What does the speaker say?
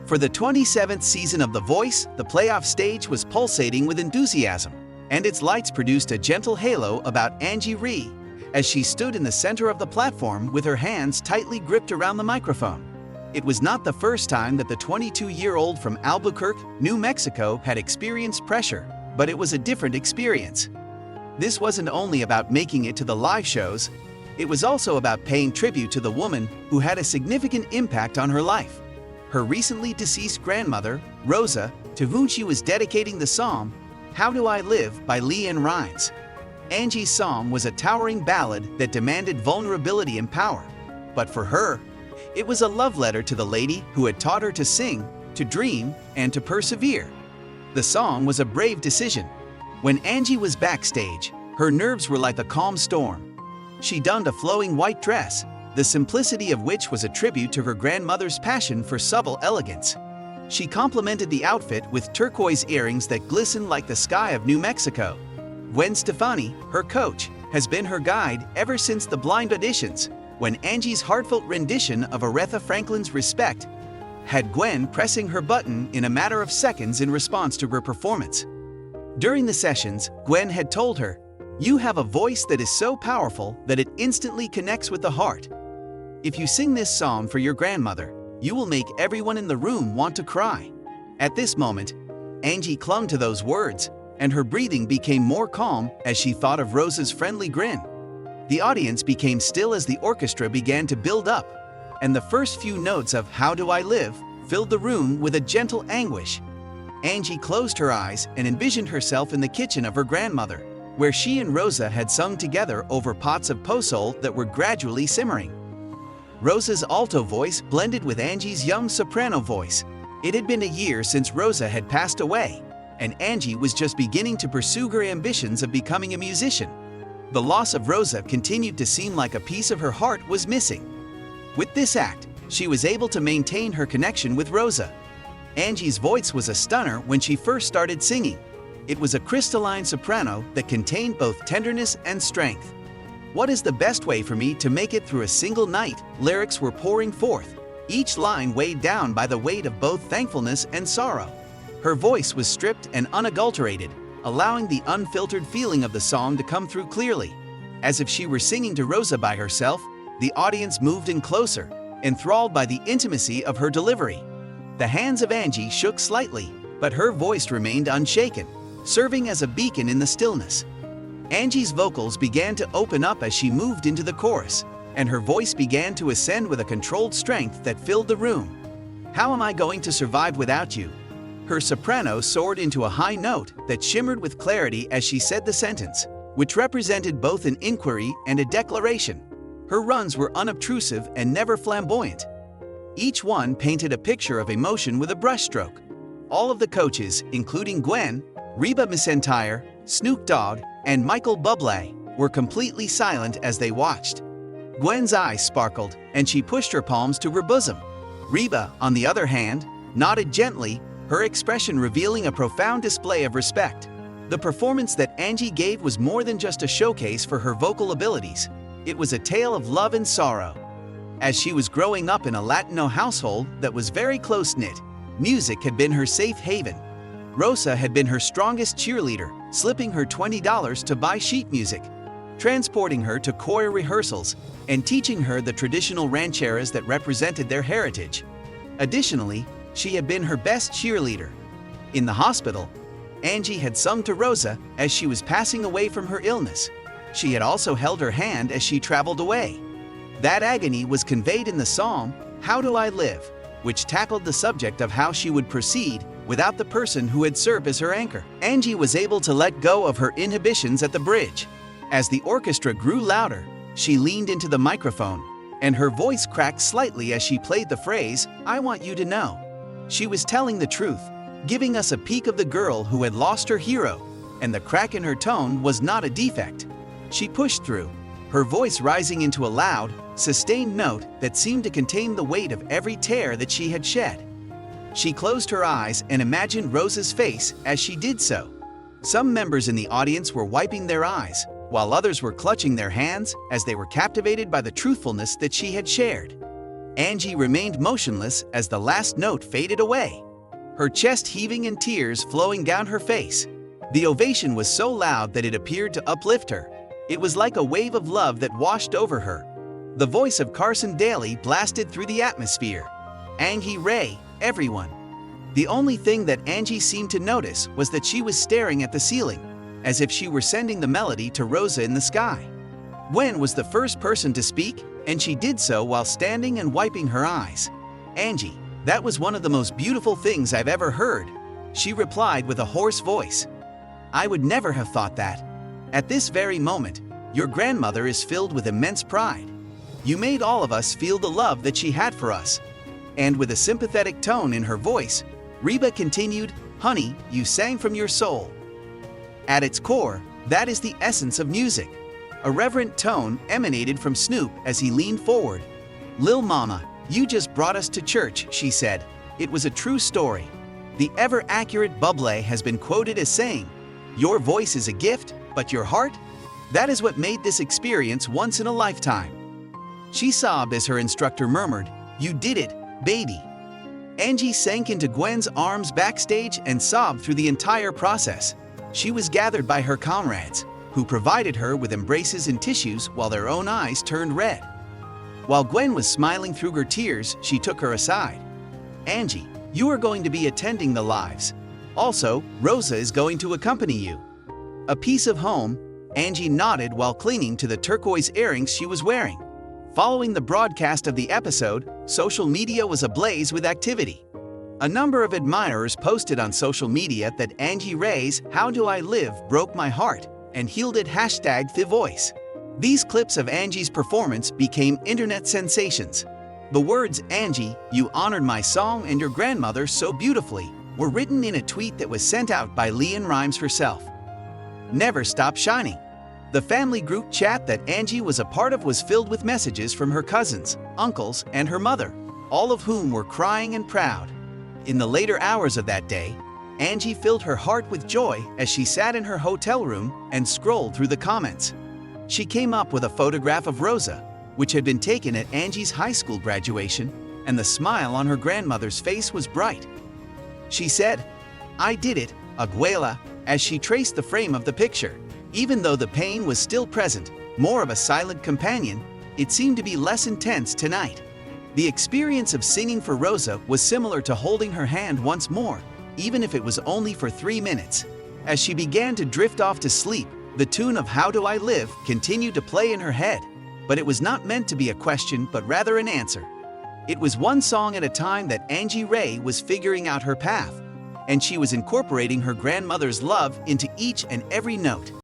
For the 27th season of The Voice, the playoff stage was pulsating with enthusiasm, and its lights produced a gentle halo about Angie Rey as she stood in the center of the platform with her hands tightly gripped around the microphone. It was not the first time that the 22-year-old from Albuquerque, New Mexico had experienced pressure, but it was a different experience. This wasn't only about making it to the live shows, it was also about paying tribute to the woman who had a significant impact on her life. Her recently deceased grandmother, Rosa, to whom she was dedicating the song, How Do I Live by LeAnn Rimes. Angie's song was a towering ballad that demanded vulnerability and power. But for her, it was a love letter to the lady who had taught her to sing, to dream, and to persevere. The song was a brave decision. When Angie was backstage, her nerves were like a calm storm. She donned a flowing white dress, the simplicity of which was a tribute to her grandmother's passion for subtle elegance. She complemented the outfit with turquoise earrings that glistened like the sky of New Mexico. Gwen Stefani, her coach, has been her guide ever since the blind auditions, when Angie's heartfelt rendition of Aretha Franklin's Respect had Gwen pressing her button in a matter of seconds in response to her performance. During the sessions, Gwen had told her, "You have a voice that is so powerful that it instantly connects with the heart. If you sing this song for your grandmother, you will make everyone in the room want to cry." At this moment, Angie clung to those words, and her breathing became more calm as she thought of Rosa's friendly grin. The audience became still as the orchestra began to build up, and the first few notes of How Do I Live filled the room with a gentle anguish. Angie closed her eyes and envisioned herself in the kitchen of her grandmother, where she and Rosa had sung together over pots of pozole that were gradually simmering. Rosa's alto voice blended with Angie's young soprano voice. It had been a year since Rosa had passed away, and Angie was just beginning to pursue her ambitions of becoming a musician. The loss of Rosa continued to seem like a piece of her heart was missing. With this act, she was able to maintain her connection with Rosa. Angie's voice was a stunner when she first started singing. It was a crystalline soprano that contained both tenderness and strength. "What is the best way for me to make it through a single night?" lyrics were pouring forth, each line weighed down by the weight of both thankfulness and sorrow. Her voice was stripped and unadulterated, allowing the unfiltered feeling of the song to come through clearly. As if she were singing to Rosa by herself, the audience moved in closer, enthralled by the intimacy of her delivery. The hands of Angie shook slightly, but her voice remained unshaken, serving as a beacon in the stillness. Angie's vocals began to open up as she moved into the chorus, and her voice began to ascend with a controlled strength that filled the room. "How am I going to survive without you?" Her soprano soared into a high note that shimmered with clarity as she said the sentence, which represented both an inquiry and a declaration. Her runs were unobtrusive and never flamboyant. Each one painted a picture of emotion with a brushstroke. All of the coaches, including Gwen, Reba McEntire, Snoop Dogg, and Michael Bublé, were completely silent as they watched. Gwen's eyes sparkled, and she pushed her palms to her bosom. Reba, on the other hand, nodded gently, her expression revealing a profound display of respect. The performance that Angie gave was more than just a showcase for her vocal abilities. It was a tale of love and sorrow. As she was growing up in a Latino household that was very close-knit, music had been her safe haven. Rosa had been her strongest cheerleader, slipping her $20 to buy sheet music, transporting her to choir rehearsals, and teaching her the traditional rancheras that represented their heritage. Additionally, she had been her best cheerleader. In the hospital, Angie had sung to Rosa as she was passing away from her illness. She had also held her hand as she traveled away. That agony was conveyed in the song, How Do I Live?, which tackled the subject of how she would proceed without the person who had served as her anchor. Angie was able to let go of her inhibitions at the bridge. As the orchestra grew louder, she leaned into the microphone, and her voice cracked slightly as she played the phrase, "I want you to know." She was telling the truth, giving us a peek of the girl who had lost her hero, and the crack in her tone was not a defect. She pushed through, her voice rising into a loud, sustained note that seemed to contain the weight of every tear that she had shed. She closed her eyes and imagined Rosa's face as she did so. Some members in the audience were wiping their eyes, while others were clutching their hands as they were captivated by the truthfulness that she had shared. Angie remained motionless as the last note faded away, her chest heaving and tears flowing down her face. The ovation was so loud that it appeared to uplift her. It was like a wave of love that washed over her. The voice of Carson Daly blasted through the atmosphere. Angie Rey, everyone. The only thing that Angie seemed to notice was that she was staring at the ceiling, as if she were sending the melody to Rosa in the sky. Gwen was the first person to speak, and she did so while standing and wiping her eyes. "Angie, that was one of the most beautiful things I've ever heard," she replied with a hoarse voice. "I would never have thought that. At this very moment, your grandmother is filled with immense pride. You made all of us feel the love that she had for us." And with a sympathetic tone in her voice, Reba continued, "Honey, you sang from your soul." At its core, that is the essence of music. A reverent tone emanated from Snoop as he leaned forward. "Lil Mama, you just brought us to church," she said. It was a true story. The ever-accurate Bublé has been quoted as saying, "Your voice is a gift, but your heart? That is what made this experience once in a lifetime." She sobbed as her instructor murmured, "You did it, baby." Angie sank into Gwen's arms backstage and sobbed through the entire process. She was gathered by her comrades, who provided her with embraces and tissues while their own eyes turned red. While Gwen was smiling through her tears, she took her aside. "Angie, you are going to be attending the lives. Also, Rosa is going to accompany you." A piece of home, Angie nodded while clinging to the turquoise earrings she was wearing. Following the broadcast of the episode, social media was ablaze with activity. A number of admirers posted on social media that Angie Rey's "How Do I Live" broke my heart and healed it #TheVoice. These clips of Angie's performance became internet sensations. The words, "Angie, you honored my song and your grandmother so beautifully," were written in a tweet that was sent out by Leanne Rimes herself. Never Stop Shining. The family group chat that Angie was a part of was filled with messages from her cousins, uncles, and her mother, all of whom were crying and proud. In the later hours of that day, Angie filled her heart with joy as she sat in her hotel room and scrolled through the comments. She came up with a photograph of Rosa, which had been taken at Angie's high school graduation, and the smile on her grandmother's face was bright. She said, "I did it, Abuela," as she traced the frame of the picture. Even though the pain was still present, more of a silent companion, it seemed to be less intense tonight. The experience of singing for Rosa was similar to holding her hand once more, even if it was only for 3 minutes. As she began to drift off to sleep, the tune of "How Do I Live" continued to play in her head, but it was not meant to be a question but rather an answer. It was one song at a time that Angie Rey was figuring out her path, and she was incorporating her grandmother's love into each and every note.